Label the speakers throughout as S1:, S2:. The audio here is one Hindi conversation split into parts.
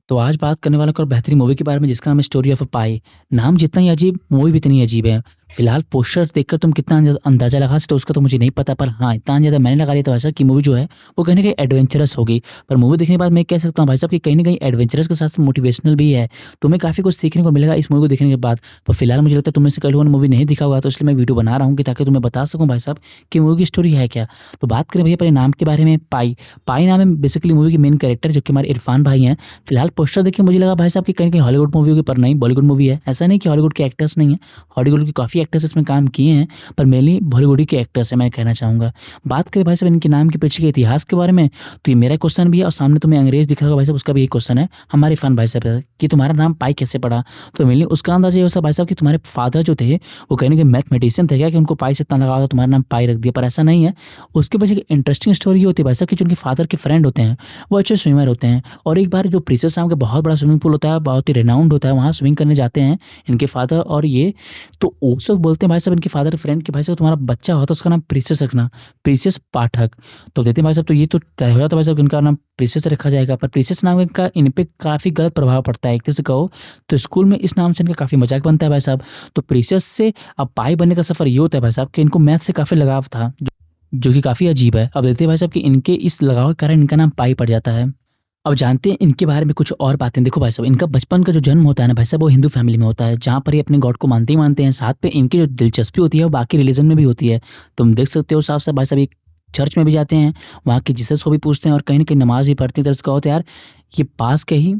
S1: तो आज बात करने वाला एक बेहतरीन मूवी के बारे में जिसका नाम है स्टोरी ऑफ अ पाई। नाम जितना ही अजीब, मूवी भी इतनी अजीब है। फिलहाल पोस्टर देखकर तुम कितना अंदाज़ा लगा सकते हो उसका तो मुझे नहीं पता, पर हाँ, इतना अंदाज़ा मैंने लगा लिया था भाई साहब कि मूवी जो है वो कहीं न कहीं एडवेंचरस होगी। पर मूवी देखने के बाद मैं कह सकता हूँ भाई साहब कि कहीं न कहीं एडवेंचरस के साथ मोटिवेशनल भी है। तुम्हें काफ़ी कुछ सीखने को मिलेगा इस मूवी को देखने के बाद। पर फिलहाल मुझे लगता है तुम में से कई लोगों ने मूवी नहीं देखा होगा, तो इसलिए मैं वीडियो बना रहा हूँ कि ताकि तुम्हें बता सकूँ भाई साहब कि मूवी की स्टोरी है क्या। तो बात करें भैया पहले नाम के बारे में, पाई। पाई नाम है बेसिकली मूवी के मेन कैरेक्टर जो कि हमारे इरफान भाई हैं। फिलहाल पोस्टर देख के मुझे लगा भाई साहब कि कहीं-कहीं हॉलीवुड मूवी होगी, पर नहीं, बॉलीवुड मूवी है। ऐसा नहीं कि हॉलीवुड के एक्टर्स नहीं हैं, हॉलीवुड के काफ़ी एक्टर्स इसमें काम किए हैं, पर मेनली बॉलीवुड ही के एक्टर्स हैं, मैं कहना चाहूँगा। बात करें भाई साहब इनके नाम के पीछे के इतिहास के बारे में, तो ये मेरा क्वेश्चन भी है और सामने तुम्हें अंग्रेज़ दिख रहा होगा भाई साहब, उसका भी यही क्वेश्चन है हमारे इरफान भाई साहब से कि तुम्हारा नाम पाई कैसे पड़ा? तो मेनली उसका अंदाज़ा ये हो सकता है भाई साहब कि तुम्हारे फादर जो थे, वो कहीं न कहीं मैथमेटिशियन थे क्या कि उनको पाई से इतना लगाव था तुम्हारा नाम पाई रख दिया, पर ऐसा नहीं है। उसके पीछे एक इंटरेस्टिंग स्टोरी ये होती है भाई साहब कि जो उनके फादर के फ्रेंड होते हैं, वो अच्छे स्विमर होते हैं। और एक बार जो प्रिंसेस नाम का बहुत बड़ा स्विमिंग पूल होता है, बहुत ही रिनाउंड होता है, वहाँ स्विमिंग करने जाते हैं इनके फादर और ये। तो उस वक़्त बोलते हैं भाई साहब इनके फादर के फ्रेंड कि भाई साहब तुम्हारा बच्चा हो तो उसका नाम प्रिंसेस रखना, प्रिंसेस पाठक। तो देते हैं भाई साहब, तो ये तो तय हो जाता है भाई साहब कि इनका नाम प्रिंसेस रखा जाएगा, पर प्रिंसेस नाम का इन पे काफ़ी गलत प्रभाव पड़ता है। एक तरह से कहो तो स्कूल में इस नाम से इनका काफ़ी मज़ाक बनता है भाई साहब। तो प्रिंसेस से अब पाई बनने का सफ़र ये होता है भाई साहब कि इनको मैथ से काफ़ी लगाव था, जो कि काफ़ी अजीब है। अब देखते हैं भाई साहब कि इनके इस लगाव के कारण इनका नाम पाई पड़ जाता है। अब जानते हैं इनके बारे में कुछ और बातें। देखो भाई साहब, इनका बचपन का जो जन्म होता है ना भाई साहब, वो हिंदू फैमिली में होता है, जहाँ पर ये अपने गॉड को मानते ही मानते हैं। साथ पे इनकी जो दिलचस्पी होती है वो बाकी रिलीजन में भी होती है। तुम देख सकते हो साफ-साफ भाई साहब, ये चर्च में भी जाते हैं, वहाँ के जीसस को भी पूजते हैं और कहीं न कहीं नमाज़ भी पढ़ते हैं। तो इसका होता है यार, ये पास के ही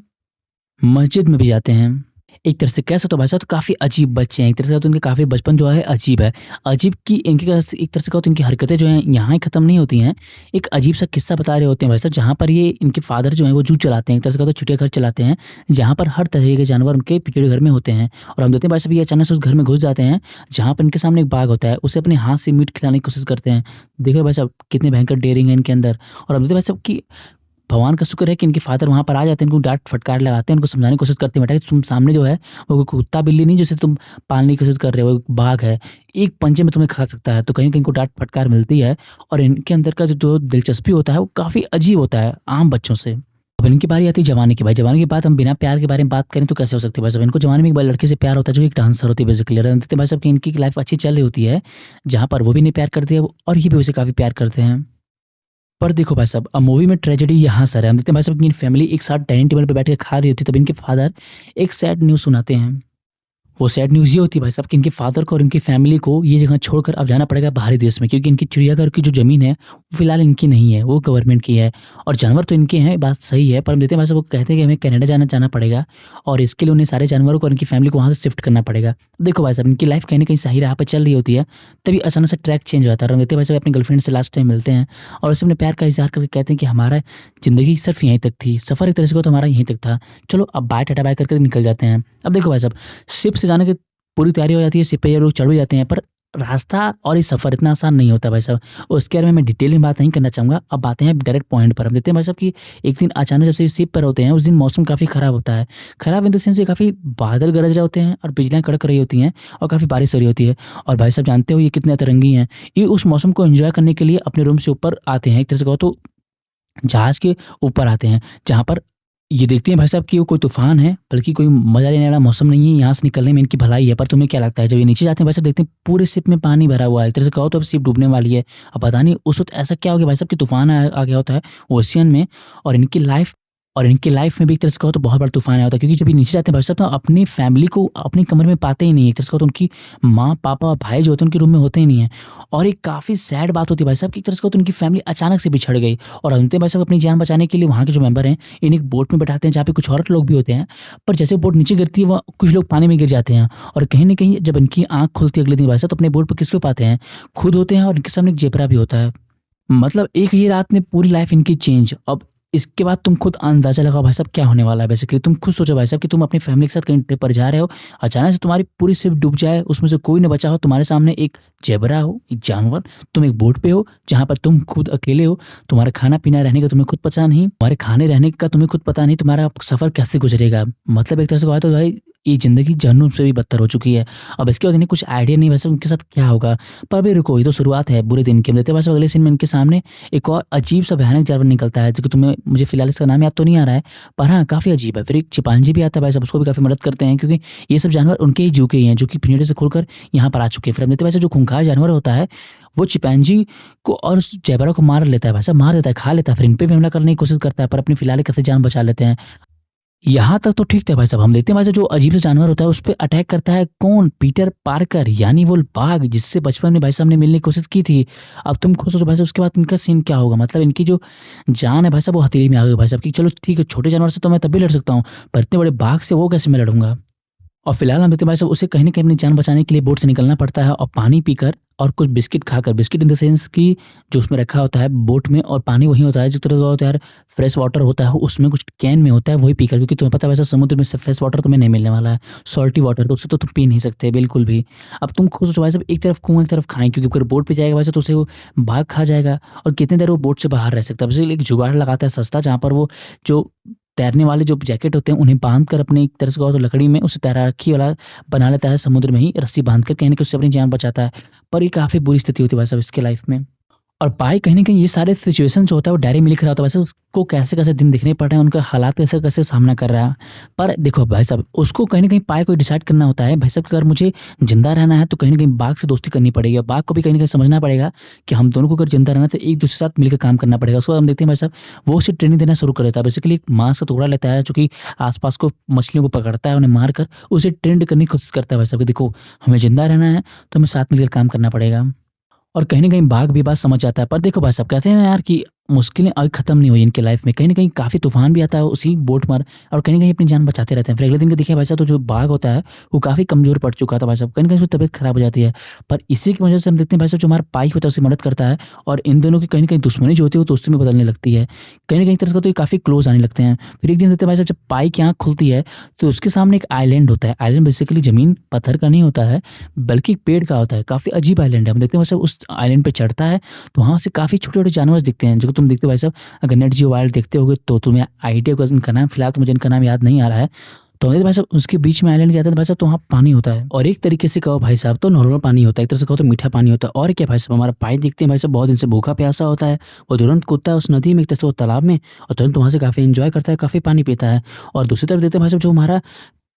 S1: मस्जिद में भी जाते हैं। एक तरह से कह सकते हो भाई साहब तो काफ़ी अजीब बच्चे हैं, एक तरह से तो इनके काफ़ी बचपन जो है अजीब है। अजीब की इनकी एक तरह से कहो तो इनकी हरकतें जो हैं यहाँ ही ख़त्म नहीं होती हैं। एक अजीब-सा किस्सा बता रहे होते हैं भाई साहब, जहाँ पर ये इनके फ़ादर जो हैं वो ज़ू चलाते हैं, एक तरह से कहो तो चिड़ियाघर चलाते हैं, जहाँ पर हर तरह के जानवर उनके चिड़ियाघर में होते हैं। और हम देखते हैं भाई साहब ये अचानक से उस घर में घुस जाते हैं, जहाँ पर इनके सामने एक बाघ होता है, उसे अपने हाथ से मीट खिलाने की कोशिश करते हैं। देखिए भाई साहब कितने भयंकर डेयरिंग है इनके अंदर। और हम देखते हैं भाई साहब कि भगवान का शुक्र है कि इनके फ़ादर वहाँ पर आ जाते हैं, इनको डाँट फटकार लगाते हैं, उनको समझाने की कोशिश करते हैं, बेटा कि तुम सामने जो है वो कोई कुत्ता बिल्ली नहीं जिसे तुम पालने की कोशिश कर रहे हो, वो एक बाघ है, एक पंजे में तुम्हें खा सकता है। तो कहीं न कहीं इनको डाँट फटकार मिलती है और इनके अंदर का जो दिलचस्पी होता है वो काफ़ी अजीब होता है आम बच्चों से। अब इनकी बारी आती है जवानी की। भाई जवानी की बात हम बिना प्यार के बारे में बात करें तो कैसे हो सकती है भाई साहब? इनको जवानी में एक बार लड़के से प्यार होता है जो एक डांसर होती है बेसिकली। और हम देखते हैं भाई साहब कि इनकी लाइफ़ अच्छी चल रही होती है, जहाँ पर वो भी इन्हें प्यार करती है और ये भी उसे काफ़ी प्यार करते हैं। पर देखो भाई साहब, अब मूवी में ट्रेजेडी यहाँ सर है। हम देखते हैं भाई साहब कि इन फैमिली एक साथ डाइनिंग टेबल पे बैठ के खा रही होती है, तब इनके फादर एक सैड न्यूज़ सुनाते हैं। वो सैड न्यूज़ ये होती है भाई साहब कि इनके फादर को और इनकी फैमिली को ये जगह छोड़कर अब जाना पड़ेगा बाहरी देश में, क्योंकि इनकी चिड़ियाघर की जो ज़मीन है, वो फ़िलहाल इनकी नहीं है, वो गवर्नमेंट की है। और जानवर तो इनके हैं, बात सही है, पर हम देखते हैं भाई साहब वो कहते हैं कि हमें कनाडा जाना जाना पड़ेगा और इसके लिए उन्हें सारे जानवरों को और इनकी फैमिली को वहाँ से शिफ्ट करना पड़ेगा। देखो भाई साहब, इनकी लाइफ़ कहीं न कहीं सही राह पे चल रही होती है, तभी अचानक से ट्रैक चेंज हो जाता है। और हम देखते हैं भाई साहब अपनी गर्लफ्रेंड से लास्ट टाइम मिलते हैं और उससे अपने प्यार का इज़हार करके कहते हैं कि हमारा ज़िंदगी सिर्फ़ यहीं तक थी, सफ़र एक तरह से कहो तो हमारा यहीं तक था। चलो अब बाय टाटा बाय करके निकल जाते हैं। अब देखो भाई साहब, शिप से जाने की पूरी तैयारी हो जाती है, शिप पे ये लोग चढ़ भी जाते हैं, पर रास्ता और ये सफ़र इतना आसान नहीं होता भाई साहब। उसके बारे में मैं डिटेल में बात नहीं करना चाहूँगा। अब आते हैं डायरेक्ट पॉइंट पर। हम देखते हैं भाई साहब कि एक दिन अचानक जब से शिप पर होते हैं, उस दिन मौसम काफ़ी ख़राब होता है। ख़राब इन द सेंस ये काफ़ी बादल गरज रहे होते हैं और बिजलियाँ कड़क रही होती हैं और काफ़ी बारिश हो रही होती है। और भाई साहब जानते हो ये कितने अतरंगी हैं। ये उस मौसम को एन्जॉय करने के लिए अपने रूम से ऊपर आते हैं। एक तरह से कहो तो जहाज़ के ऊपर आते हैं, जहाँ पर ये देखते हैं भाई साहब कि वो कोई तूफ़ान है, बल्कि कोई मज़ा लेने वाला मौसम नहीं है, यहाँ से निकलने में इनकी भलाई है। पर तुम्हें क्या लगता है, जब ये नीचे जाते हैं भाई साहब देखते हैं पूरे शिप में पानी भरा हुआ है। एक तरह से कहो तो अब शिप डूबने वाली है। अब पता नहीं उस वक़्त ऐसा क्या हो गया भाई साहब कि तूफ़ान आ गया होता है ओशियन में और इनकी लाइफ़ में भी एक तरह से कहो तो बहुत बड़ा तूफ़ान आया होता है, क्योंकि जब ये नीचे जाते हैं भाई साहब तो अपनी फैमिली को अपने कमरे में पाते ही नहीं है। एक तरह से कहो तो उनकी माँ, पापा, भाई जो होते हैं उनके रूम में होते ही नहीं हैं। और एक काफ़ी सैड बात होती है भाई साहब कि एक तरह से कहो तो उनकी फैमिली अचानक से बिछड़ गई। और अंत में भाई साहब अपनी जान बचाने के लिए वहाँ के जो मेंबर हैं, इन्हें एक बोट में बैठाते हैं जहाँ पे कुछ और लोग भी होते हैं। पर जैसे बोट नीचे गिरती है, वहाँ कुछ लोग पानी में गिर जाते हैं और कहीं न कहीं जब इनकी आँख खुलती है अगले दिन भाई साहब, तो अपने बोट पे किसको पाते हैं? खुद होते हैं और इनके सामने एक ज़ेब्रा भी होता है। मतलब एक ही रात में पूरी लाइफ़ इनकी चेंज। अब इसके बाद तुम खुद अंदाज़ा लगाओ भाई साहब क्या होने वाला है बेसिकली। तुम खुद सोचो भाई साहब कि तुम अपनी फैमिली के साथ कहीं ट्रिप पर जा रहे हो, अचानक से तुम्हारी पूरी शिप डूब जाए, उसमें से कोई ना बचा हो, तुम्हारे सामने एक ज़ेब्रा हो, एक जानवर, तुम एक बोट पे हो, जहाँ पर तुम खुद अकेले हो, तुम्हारा खाना-पीना, रहने का तुम्हें खुद पता नहीं, तुम्हारे खाने रहने का तुम्हें खुद पता नहीं, तुम्हारा सफ़र कैसे गुज़रेगा। मतलब एक तरह से कहा तो भाई ये ज़िंदगी जहन्नुम से भी बदतर हो चुकी है। अब इसके बाद इन्हें कुछ आइडिया नहीं वैसे उनके साथ क्या होगा। पर अभी रुको, ये तो शुरुआत है बुरे दिन की। हम देखते हैं भाई साहब अगले सीन में इनके सामने एक और अजीब-सा भयानक जानवर निकलता है, जो कि तुम्हें मुझे फ़िलहाल इसका नाम याद तो नहीं आ रहा है, पर हाँ, काफ़ी अजीब है। फिर एक चिंपांज़ी भी आता है भाई साहब, उसको भी काफ़ी मदद करते हैं क्योंकि ये सब जानवर उनके ही ज़ू के ही हैं, जो कि पिंजरे से खुलकर यहाँ पर आ चुके हैं। फिर हम देखते हैं भाई साहब जो खूंखार जानवर होता है, वो चिंपांज़ी को और उस ज़ेबरा को मार लेता है भाई साहब, मार देता है, खा लेता है। फिर इन पे भी हमला करने की कोशिश करता है, पर अपनी फ़िलहाल कैसे जान बचा लेते हैं। यहाँ तक तो ठीक था भाई साहब। हम देखते हैं भाई साहब जो अजीब सा जानवर होता है उस पे अटैक करता है कौन? पीटर पार्कर यानी वो बाघ जिससे बचपन में भाई साहब ने मिलने की कोशिश की थी। अब तुम खुद सोचो भाई साहब उसके बाद इनका सीन क्या होगा? मतलब इनकी जो जान है भाई साहब वो हथेली में आ गई भाई साहब कि चलो ठीक है छोटे जानवर से तो मैं तब भी लड़ सकता हूँ, पर इतने बड़े बाघ से वो कैसे मैं लड़ूंगा? और फिलहाल हम देखते हैं भाई साहब उसे कहीं न कहीं अपनी जान बचाने के लिए बोट से निकलना पड़ता है और पानी पीकर और कुछ बिस्किट खाकर, बिस्किट इन द सेंस कि जो उसमें रखा होता है बोट में और पानी वही होता है जो तरह का होता है यार, फ्रेश वाटर होता है उसमें कुछ कैन में होता है वही पीकर, क्योंकि तुम्हें पता है वैसे समुद्र में से फ्रेश वाटर तुम्हें नहीं मिलने वाला है, सॉल्टी वाटर तो उससे तो तुम पी नहीं सकते बिल्कुल भी। अब तुम खुद सोचो भाई साहब एक तरफ कुआँ एक तरफ खाएँ, क्योंकि अगर बोट पे जाएगा वैसे तो उसे वो बाघ खा जाएगा और कितनी देर वो बोट से बाहर रह सकता है। अब इसीलिए एक जुगाड़ लगाता है सस्ता, जहाँ पर वो जो तैरने वाले जो जैकेट होते हैं उन्हें बाँध कर अपने एक तरह से कहो तो लकड़ी में उसे तैराकी वाला बना लेता है, समुद्र में ही रस्सी बाँध कर कहीं न कहीं उससे अपनी जान बचाता है। पर ये काफ़ी बुरी स्थिति होती है भाई साहब इसके लाइफ़ में। और पाई कहीं न कहीं ये सारे सिचुएशन जो होता है वो डायरी में लिख रहा होता है, वैसे उसको कैसे-कैसे दिन दिखने पड़ रहे हैं, उनका हालात कैसे-कैसे सामना कर रहा है। पर देखो भाई साहब, उसको कहीं न कहीं पाई को डिसाइड करना होता है, भाई साहब कि अगर मुझे ज़िंदा रहना है तो कहीं न कहीं बाघ से दोस्ती करनी पड़ेगी और बाघ को भी कहीं न कहीं समझना पड़ेगा कि हम दोनों को अगर ज़िंदा रहना है तो एक-दूसरे के साथ मिलकर काम करना पड़ेगा। उसके बाद हम देखते हैं भाई साहब, वो उसे ट्रेनिंग देना शुरू कर देता है। बेसिकली एक माँस का टुकड़ा लेता है जो कि आस-पास को मछलियों को पकड़ता है, उन्हें मारकर उसे ट्रेंड करने की कोशिश करता है भाई साहब कि देखो, हमें ज़िंदा रहना है तो हमें साथ मिलकर काम करना पड़ेगा। और कहीं न कहीं बाघ भी बात समझ जाता है। पर देखो भाई साहब कहते हैं ना यार कि मुश्किलें अभी खत्म नहीं हुई इनके लाइफ में। कहीं न कहीं काफ़ी तूफ़ान भी आता है उसी बोट पर और कहीं न कहीं अपनी जान बचाते रहते हैं। फिर अगले दिन को देखिए भाई साहब तो जो बाघ होता है वो काफ़ी कमज़ोर पड़ चुका था भाई साहब। कहीं न कहीं उसकी तबीयत खराब हो जाती है। पर इसी की वजह से हम देखते हैं भाई साहब जो हमारा पाई होता है उसे मदद करता है और इन दोनों की कहीं न कहीं दुश्मनी जो होती है वो दोस्ती में बदलने लगती है। कहीं न कहीं एक तरह से तो ये काफ़ी क्लोज़ आने लगते हैं। फिर एक दिन देखते हैं भाई साहब जब पाई की आँख खुलती है तो उसके सामने एक आइलैंड होता है। आइलैंड बेसिकली ज़मीन पत्थर का नहीं होता है, बल्कि एक पेड़ का होता है। काफ़ी अजीब आइलैंड है। हम देखते हैं भाई साहब उस आइलैंड पे चढ़ता है तो वहाँ से काफ़ी छोटे-छोटे जानवर दिखते हैं जो कि तुम देखते हो भाई साहब। अगर नेट जियो वाइल्ड देखते होगे तो तुम्हें आइडिया होगा इनका नाम, फिलहाल तो मुझे इनका नाम याद नहीं आ रहा है। तो देखिए भाई साहब उसके बीच में आइलैंड गया था तो भाई साहब तो वहाँ पानी होता है और एक तरीके से कहो भाई साहब तो नॉर्मल पानी होता है, एक तरह से कहो तो मीठा पानी होता है। और क्या भाई साहब हमारा पानी देखते हैं भाई साहब बहुत दिन से भूखा प्यासा होता है, वो तुरंत कूदता है उस नदी में एक तरह से वो तालाब में और तुरंत वहाँ से काफ़ी एन्जॉय करता है, काफ़ी पानी पीता है। और दूसरी तरफ देखते हैं भाई साहब जो हमारा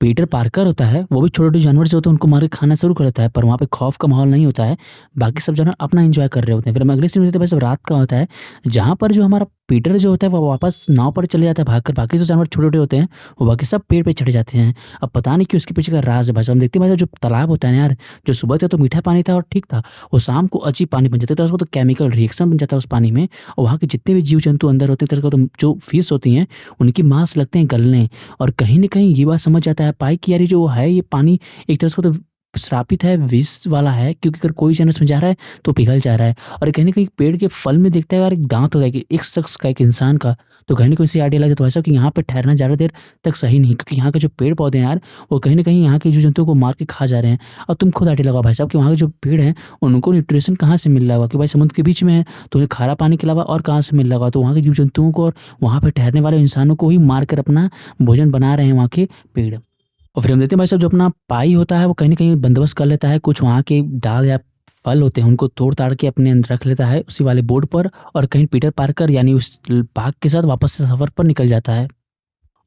S1: पीटर पार्कर होता है, वो भी छोटे-छोटे जानवर जो होते हैं उनको मार के खाना शुरू कर देता है, पर वहाँ पे खौफ का माहौल नहीं होता है। बाकी सब जानवर अपना एन्जॉय कर रहे होते हैं। फिर हम अगले सीन में देखते हैं भाई साहब रात का होता है, जहाँ पर जो हमारा पीटर जो होता है वो वापस नाव पर चले जाता है भागकर, बाकी जो जानवर छोटे-छोटे होते हैं, वो बाकी सब पेड़ पे चढ़ जाते हैं। अब पता नहीं क्यों उसके पीछे का राज़ है भाई साहब। हम देखते हैं भाई साहब जो तालाब होता है ना यार, जो सुबह था तो मीठा पानी था और ठीक था, वो शाम को अजीब पानी बन जाता है, तो उसको तो केमिकल रिएक्शन बन जाता है उस पानी में और वहाँ के जितने भी जीव-जंतु अंदर होते हैं, एक तरह का तो जो फिश होती हैं, उनकी मांस लगते हैं गलने। और कहीं न कहीं ये बात समझ आता है पाई कि यार ये जो है ये पानी एक तरह से तो श्रापित है, विष वाला है, क्योंकि अगर कोई जानवर इसमें जा रहा है तो पिघल जा रहा है। और कहीं न कहीं पेड़ के फल में देखता है यार एक दाँत होता है कि एक शख्स का, एक इंसान का, तो कहीं न कहीं उसे आइडिया लग जाता है भाई साहब कि यहाँ पे ठहरना ज़्यादा देर तक सही नहीं, क्योंकि यहाँ के जो पेड़-पौधे हैं यार, वो कहीं न कहीं यहाँ के जीव-जंतुओं को मार के खा जा रहे हैं। अब तुम खुद आइडिया लगाओ भाई साहब कि वहाँ के जो पेड़ हैं, उनको न्यूट्रिशन कहाँ से मिल रहा होगा कि भाई समुद्र के बीच में है, तो उन्हें खारा पानी के अलावा और कहाँ से मिल रहा होगा? तो वहाँ के जीव-जंतुओं को और वहाँ पे ठहरने वाले इंसानों को ही मार कर अपना भोजन बना रहे हैं वहाँ के पेड़। और फिर हम देखते हैं भाई साहब जो अपना पाई होता है वो कहीं न कहीं बंदोबस्त कर लेता है, कुछ वहाँ के डाल या फल होते हैं उनको तोड़-ताड़ के अपने अंदर रख लेता है उसी वाले बोर्ड पर और कहीं पीटर पार्कर यानी उस बाघ के साथ वापस से सफ़र पर निकल जाता है।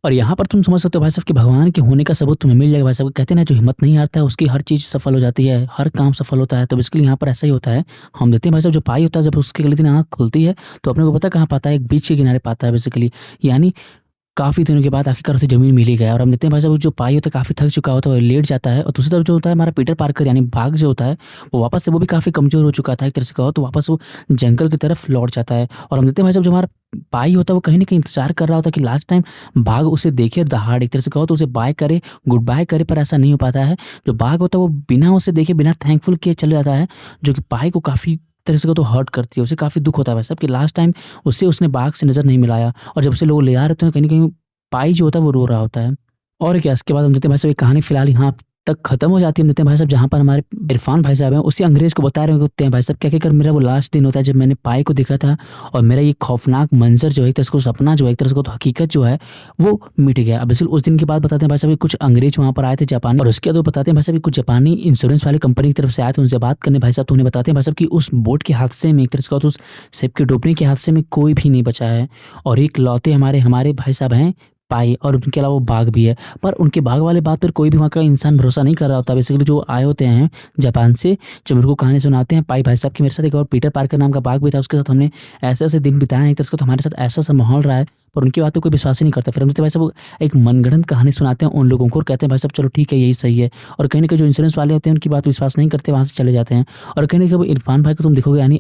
S1: और यहाँ पर तुम समझ सकते हो भाई साहब कि भगवान के होने का सबूत तुम्हें मिल जाएगा भाई साहब। कहते हैं ना जो हिम्मत नहीं हारता है उसकी हर चीज़ सफल हो जाती है, हर काम सफल होता है। तो बेसिकली यहाँ पर ऐसा ही होता है। हम देखते हैं भाई साहब जो पाई होता है जब उसकी अगले दिन आँख खुलती है तो अपने को पता है कहाँ पाता है, एक बीच के किनारे पाता है बेसिकली। यानी काफ़ी दिनों के बाद आखिरकार उसे ज़मीन मिल ही गया और हम देखते हैं भाई साहब जो पाई होता है काफ़ी थक चुका होता है, वो लेट जाता है और दूसरी तरफ जो होता है हमारा पीटर पार्कर यानी बाघ जो होता है, वो वापस से वो भी काफ़ी कमज़ोर हो चुका था एक तरह से कहो तो वापस वो जंगल की तरफ लौट जाता है। और हम देखते हैं भाई साहब जो हमारा पाई होता है वो कहीं न कहीं इंतज़ार कर रहा होता है कि लास्ट टाइम बाघ उसे देखे दहाड़ एक तरह से कहो तो उसे बाय करे, गुड बाय करे, पर ऐसा नहीं हो पाता है। जो बाघ होता है वो बिना उसे देखे, बिना थैंकफुल किए चले जाता है, जो कि पाई को काफ़ी तरह से कहो तो हर्ट करती है। उसे काफ़ी दुःख होता है भाई साहब कि लास्ट टाइम उसे उसने बाघ से नज़र नहीं मिलाया और जब उसे लोग ले जा रहे होते हैं कहीं न कहीं पाई जो होता है वो रो रहा होता है। और क्या इसके बाद हम देखते हैं भाई साहब ये कहानी फ़िलहाल यहाँ तक खत्म हो जाती है नितिन भाई साहब, जहाँ पर हमारे इरफान भाई साहब हैं उसी अंग्रेज को बता रहे होते हैं भाई साहब क्या क्या कर, मेरा वो लास्ट दिन होता है जब मैंने पाई को देखा था और मेरा ये खौफनाक मंजर जो है एक तरह से सपना जो है एक तरह से तो हकीकत जो है वो मिट गया। अब बिल्कुल उस दिन के बाद बताते हैं भाई साहब कि कुछ अंग्रेज वहाँ पर आए थे जापानी, और उसके बाद वो बताते हैं भाई साहब कि कुछ जापानी इंश्योरेंस वाली कंपनी की तरफ से आए थे उनसे बात करने भाई साहब, तो उन्हें बताते हैं भाई साहब कि उस बोट के हादसे में एक तरह से उस शिप के डूबने के हादसे में कोई भी नहीं बचा है, और एक लौते हमारे हमारे भाई साहब हैं पाई, और उनके अलावा वो बाघ भी है। पर उनके बाघ वाले बात पर कोई भी वहाँ का इंसान भरोसा नहीं कर रहा होता। बेसिकली जो आए होते हैं जापान से, जो मेरे को कहानी सुनाते हैं पाई भाई साहब की, मेरे साथ एक और पीटर पार्कर नाम का बाघ भी था, उसके साथ हमने ऐसे-ऐसे दिन बिताए हैं, एक तरह से तो हमारे साथ ऐसा-ऐसा माहौल रहा है, पर उनकी बात पे कोई विश्वास ही नहीं करता। फिर हमसे भाई साहब एक मनगढ़ंत कहानी सुनाते हैं उन लोगों को और कहते हैं भाई साहब चलो ठीक है यही सही है, और कहीं न कहीं जो इंश्योरेंस वाले होते हैं उनकी बात विश्वास नहीं करते, वहाँ से चले जाते हैं। और कहीं न कहीं वो इरफान भाई को तुम देखोगे, यानी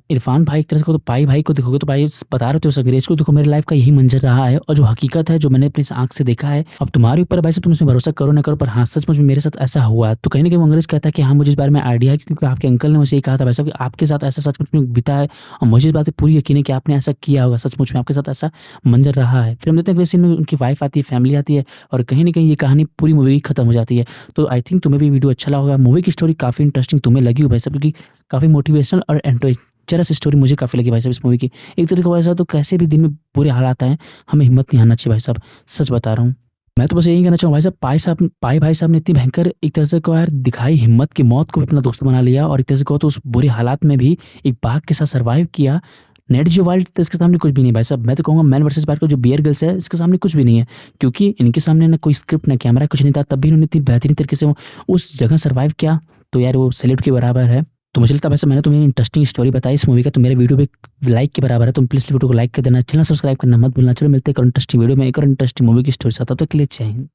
S1: इरफान भाई एक तरह से तो पाई भाई को देखोगे तो भाई बता रहे थे उस अंग्रेज को, देखो मेरे लाइफ का यही मंज़र रहा है और जो हकीकत है जो मैंने अपनी आँख से देखा है, अब तुम्हारे ऊपर है भाई साहब तुम इसमें भरोसा करो ना करो, पर हाँ सचमुच में मेरे साथ ऐसा हुआ है। तो कहीं न कहीं वो अंग्रेज कहता है कि हाँ मुझे इस बारे में आइडिया है, क्योंकि आपके अंकल ने मुझे ये कहा था भाई साहब कि आपके साथ ऐसा सचमुच में बीता है, और मुझे इस बात पे पूरी यकीन है कि आपने ऐसा किया होगा, सचमुच में आपके साथ ऐसा मंज़र रहा है। फिर हम देखते हैं अगले सीन में उनकी वाइफ़ आती है, फैमिली आती है, और कहीं न कहीं ये कहानी पूरी मूवी खत्म हो जाती है। तो आई थिंक तुम्हें भी वीडियो अच्छा लगा होगा। मूवी की स्टोरी काफ़ी इंटरेस्टिंग तुम्हें लगी हो भाई साहब, क्योंकि काफ़ी मोटिवेशनल और एडवेंचरस स्टोरी मुझे काफ़ी लगी भाई साहब इस मूवी की। एक तरीके भाई साहब तो कैसे भी दिन में बुरे हालात आएँ, हमें हिम्मत नहीं हारना चाहिए भाई साहब, सच बता रहा हूँ। मैं तो बस यही कहना चाहूँगा भाई साहब, पाई भाई साहब ने इतनी भयंकर एक तरह से कहो यार दिखाई हिम्मत की, मौत को भी अपना दोस्त बना लिया, और एक तरह से कहो तो उस बुरे हालात में भी एक बाघ के साथ सर्वाइव किया। नेट जियो वाइल्ड तो इसके सामने कुछ भी नहीं भाई साहब। मैं तो कहूँगा मैन वर्सेस वाइल्ड का जो बियर ग्रिल्स है इसके सामने कुछ भी नहीं है, क्योंकि इनके सामने ना कोई स्क्रिप्ट ना कैमरा कुछ नहीं था, तब भी इन्होंने इतनी बेहतरीन तरीके से वो उस जगह सर्वाइव किया, तो यार वो सैल्यूट के बराबर है। तो मुझे लगता है वैसे मैंने तुम्हें इंटरेस्टिंग स्टोरी बताई इस मूवी का, तो मेरे वीडियो पे लाइक के बराबर है। तुम प्लीज़ वीडियो को लाइक कर देना, चैनल सब्सक्राइब करना मत भूलना। चलो मिलते हैं एक और इंटरेस्टिंग वीडियो में एक और इंटरेस्टिंग मूवी की स्टोरी के साथ, तब तक के लिए जय हिंद।